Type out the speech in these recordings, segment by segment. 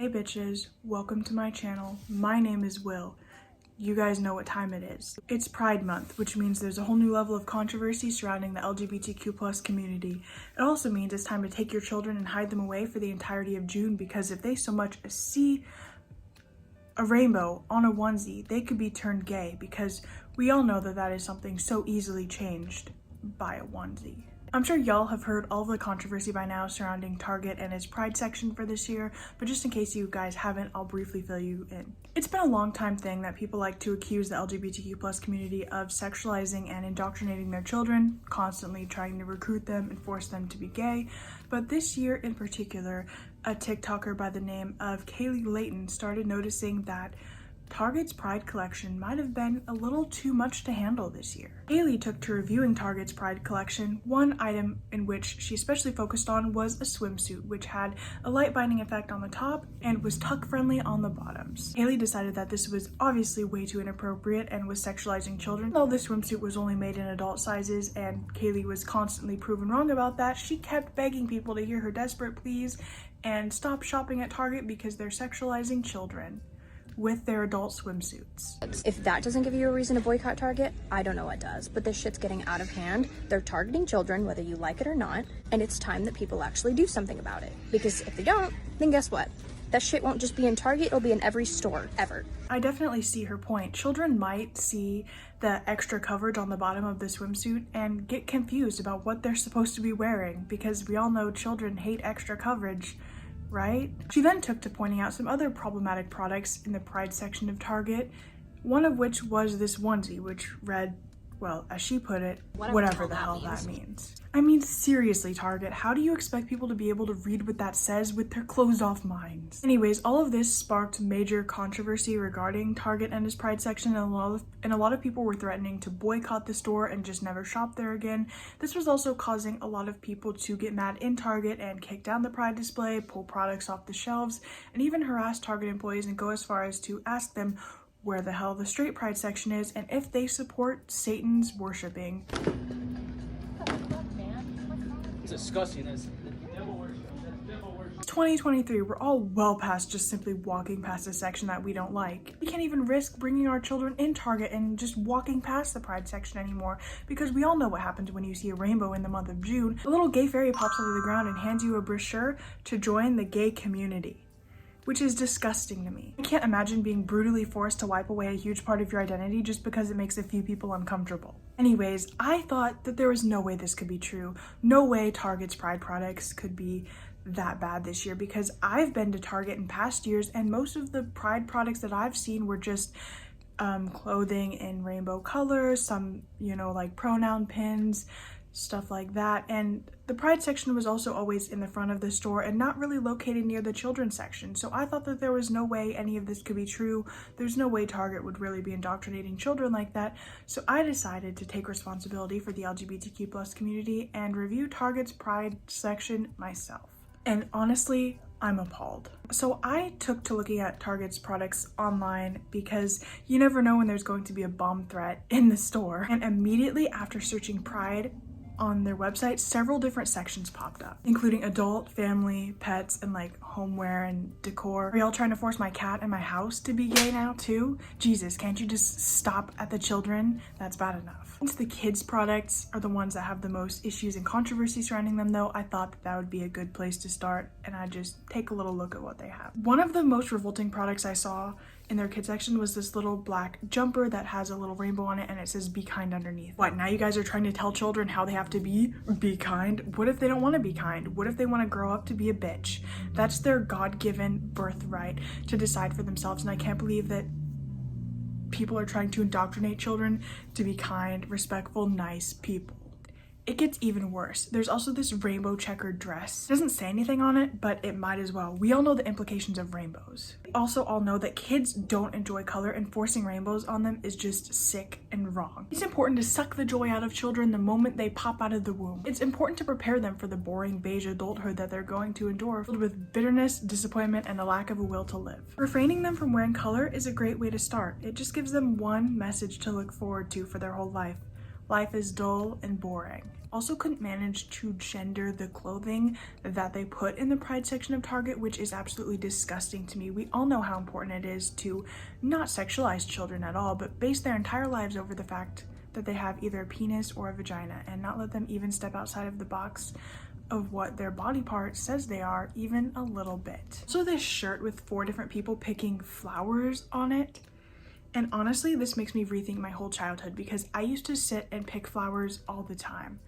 Hey bitches, welcome to my channel. My name is Will. You guys know what time it is. It's Pride Month, which means there's a whole new level of controversy surrounding the LGBTQ+ community. It also means it's time to take your children and hide them away for the entirety of June, because if they so much as see a rainbow on a onesie, they could be turned gay, because we all know that that is something so easily changed by a onesie. I'm sure y'all have heard all the controversy by now surrounding Target and its Pride section for this year, but just in case you guys haven't, I'll briefly fill you in. It's been a long time thing that people like to accuse the LGBTQ+ community of sexualizing and indoctrinating their children, constantly trying to recruit them and force them to be gay. But this year in particular, a TikToker by the name of Kaylee Layton started noticing that Target's Pride collection might have been a little too much to handle this year. Kaylee took to reviewing Target's Pride collection. One item in which she especially focused on was a swimsuit, which had a light binding effect on the top and was tuck friendly on the bottoms. Kaylee decided that this was obviously way too inappropriate and was sexualizing children. Although this swimsuit was only made in adult sizes and Kaylee was constantly proven wrong about that, she kept begging people to hear her desperate pleas and stop shopping at Target because they're sexualizing children with their adult swimsuits. If that doesn't give you a reason to boycott Target, I don't know what does. But this shit's getting out of hand. They're targeting children, whether you like it or not, and it's time that people actually do something about it. Because if they don't, then guess what? That shit won't just be in Target, it'll be in every store, ever. I definitely see her point. Children might see the extra coverage on the bottom of the swimsuit and get confused about what they're supposed to be wearing, because we all know children hate extra coverage, right? She then took to pointing out some other problematic products in the Pride section of Target, one of which was this onesie, which read, well, as she put it, whatever the hell that means. I mean, seriously, Target, how do you expect people to be able to read what that says with their closed off minds? Anyways, all of this sparked major controversy regarding Target and its Pride section, and a lot of people were threatening to boycott the store and just never shop there again. This was also causing a lot of people to get mad in Target and kick down the Pride display, pull products off the shelves, and even harass Target employees and go as far as to ask them where the hell the straight Pride section is and if they support Satan's worshiping. It's disgusting. It's 2023, we're all well past just simply walking past a section that we don't like. We can't even risk bringing our children in Target and just walking past the Pride section anymore, because we all know what happens when you see a rainbow in the month of June. A little gay fairy pops out of the ground and hands you a brochure to join the gay community, which is disgusting to me. I can't imagine being brutally forced to wipe away a huge part of your identity just because it makes a few people uncomfortable. Anyways, I thought that there was no way this could be true. No way Target's Pride products could be that bad this year, because I've been to Target in past years and most of the Pride products that I've seen were just clothing in rainbow colors, some, you know, like pronoun pins, stuff like that. And the Pride section was also always in the front of the store and not really located near the children's section. So I thought that there was no way any of this could be true. There's no way Target would really be indoctrinating children like that. So I decided to take responsibility for the LGBTQ+ community and review Target's Pride section myself. And honestly, I'm appalled. So I took to looking at Target's products online because you never know when there's going to be a bomb threat in the store. And immediately after searching Pride on their website, several different sections popped up, including adult, family, pets, and like homeware and decor. Are y'all trying to force my cat and my house to be gay now too? Jesus, can't you just stop at the children? That's bad enough. Since the kids' products are the ones that have the most issues and controversy surrounding them though, I thought that would be a good place to start, and I'd just take a little look at what they have. One of the most revolting products I saw in their kids section was this little black jumper that has a little rainbow on it and it says "be kind" underneath. What, now you guys are trying to tell children how they have to be kind? What if they don't want to be kind? What if they want to grow up to be a bitch? That's their God-given birthright to decide for themselves, and I can't believe that people are trying to indoctrinate children to be kind, respectful, nice people. It gets even worse. There's also this rainbow checkered dress. It doesn't say anything on it, but it might as well. We all know the implications of rainbows. We also all know that kids don't enjoy color, and forcing rainbows on them is just sick and wrong. It's important to suck the joy out of children the moment they pop out of the womb. It's important to prepare them for the boring beige adulthood that they're going to endure, filled with bitterness, disappointment, and a lack of a will to live. Refraining them from wearing color is a great way to start. It just gives them one message to look forward to for their whole life. life is dull and boring. Also couldn't manage to gender the clothing that they put in the Pride section of Target, which is absolutely disgusting to me. We all know how important it is to not sexualize children at all, but base their entire lives over the fact that they have either a penis or a vagina, and not let them even step outside of the box of what their body part says they are even a little bit. So this shirt with 4 different people picking flowers on it, and honestly this makes me rethink my whole childhood, because I used to sit and pick flowers all the time.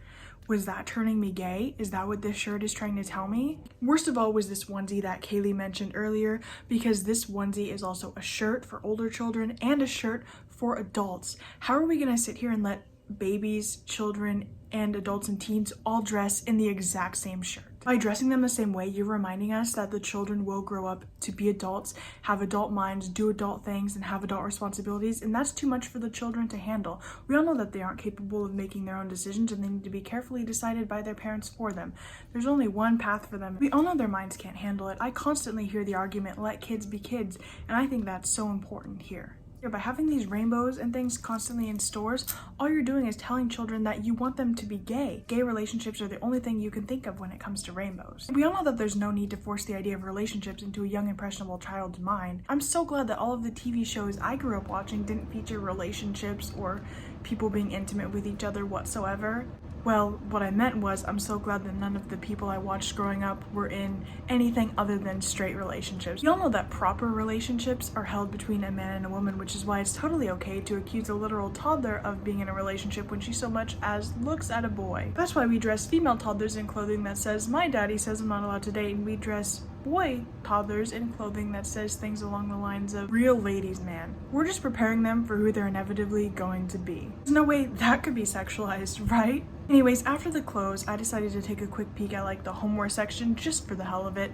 Was that turning me gay? Is that what this shirt is trying to tell me? Worst of all was this onesie that Kaylee mentioned earlier, because this onesie is also a shirt for older children and a shirt for adults. How are we gonna sit here and let babies, children, and adults and teens all dress in the exact same shirt? By dressing them the same way, you're reminding us that the children will grow up to be adults, have adult minds, do adult things, and have adult responsibilities, and that's too much for the children to handle. We all know that they aren't capable of making their own decisions, and they need to be carefully decided by their parents for them. There's only one path for them. We all know their minds can't handle it. I constantly hear the argument, let kids be kids, and I think that's so important here. By having these rainbows and things constantly in stores, all you're doing is telling children that you want them to be gay. Gay relationships are the only thing you can think of when it comes to rainbows. We all know that there's no need to force the idea of relationships into a young, impressionable child's mind. I'm so glad that all of the TV shows I grew up watching didn't feature relationships or people being intimate with each other whatsoever. Well, what I meant was, I'm so glad that none of the people I watched growing up were in anything other than straight relationships. You all know that proper relationships are held between a man and a woman, which is why it's totally okay to accuse a literal toddler of being in a relationship when she so much as looks at a boy. That's why we dress female toddlers in clothing that says, my daddy says I'm not allowed to date, and we dress boy toddlers in clothing that says things along the lines of real ladies man. We're just preparing them for who they're inevitably going to be. There's no way that could be sexualized, right? Anyways, after the clothes, I decided to take a quick peek at like the homeware section just for the hell of it,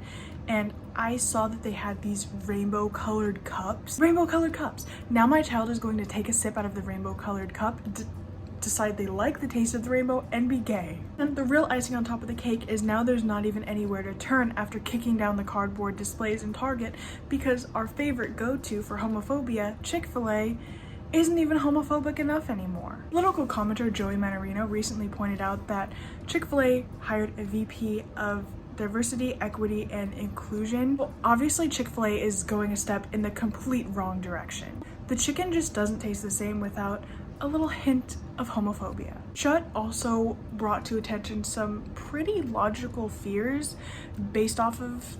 and I saw that they had these rainbow colored cups. Rainbow colored cups! Now my child is going to take a sip out of the rainbow colored cup, decide they like the taste of the rainbow, and be gay. And the real icing on top of the cake is now there's not even anywhere to turn after kicking down the cardboard displays in Target, because our favorite go-to for homophobia, Chick-fil-A, isn't even homophobic enough anymore. Political commenter Joey Manarino recently pointed out that Chick-fil-A hired a VP of diversity, equity, and inclusion. Well, obviously Chick-fil-A is going a step in the complete wrong direction. The chicken just doesn't taste the same without a little hint of homophobia. Chut also brought to attention some pretty logical fears based off of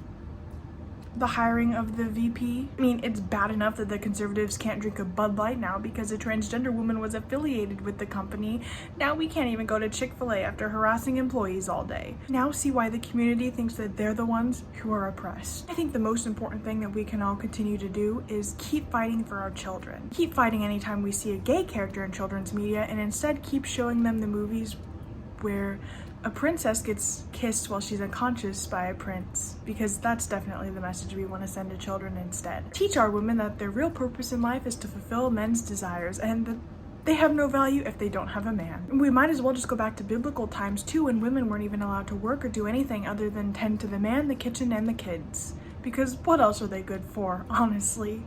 the hiring of the VP. I mean, it's bad enough that the conservatives can't drink a Bud Light now because a transgender woman was affiliated with the company. Now we can't even go to Chick-fil-A after harassing employees all day. Now see why the community thinks that they're the ones who are oppressed. I think the most important thing that we can all continue to do is keep fighting for our children. Keep fighting anytime we see a gay character in children's media, and instead keep showing them the movies where a princess gets kissed while she's unconscious by a prince, because that's definitely the message we want to send to children instead. Teach our women that their real purpose in life is to fulfill men's desires, and that they have no value if they don't have a man. We might as well just go back to biblical times too, when women weren't even allowed to work or do anything other than tend to the man, the kitchen, and the kids. Because what else are they good for, honestly?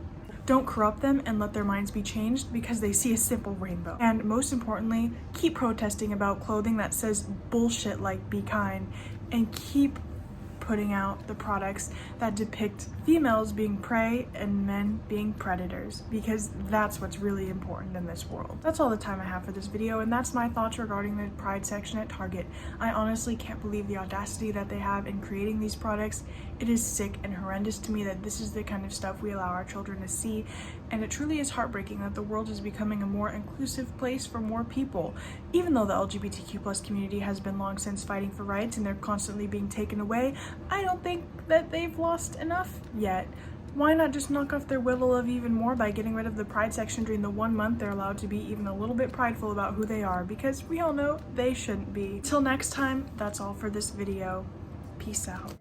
Don't corrupt them and let their minds be changed because they see a simple rainbow. And most importantly, keep protesting about clothing that says bullshit like be kind, and keep putting out the products that depict females being prey and men being predators, because that's what's really important in this world. That's all the time I have for this video, and that's my thoughts regarding the Pride section at Target. I honestly can't believe the audacity that they have in creating these products. It is sick and horrendous to me that this is the kind of stuff we allow our children to see, and it truly is heartbreaking that the world is becoming a more inclusive place for more people. Even though the LGBTQ+ community has been long since fighting for rights and they're constantly being taken away, I don't think that they've lost enough yet. Why not just knock off their Willow of even more by getting rid of the Pride section during the 1 month they're allowed to be even a little bit prideful about who they are, because we all know they shouldn't be. Till next time, that's all for this video. Peace out.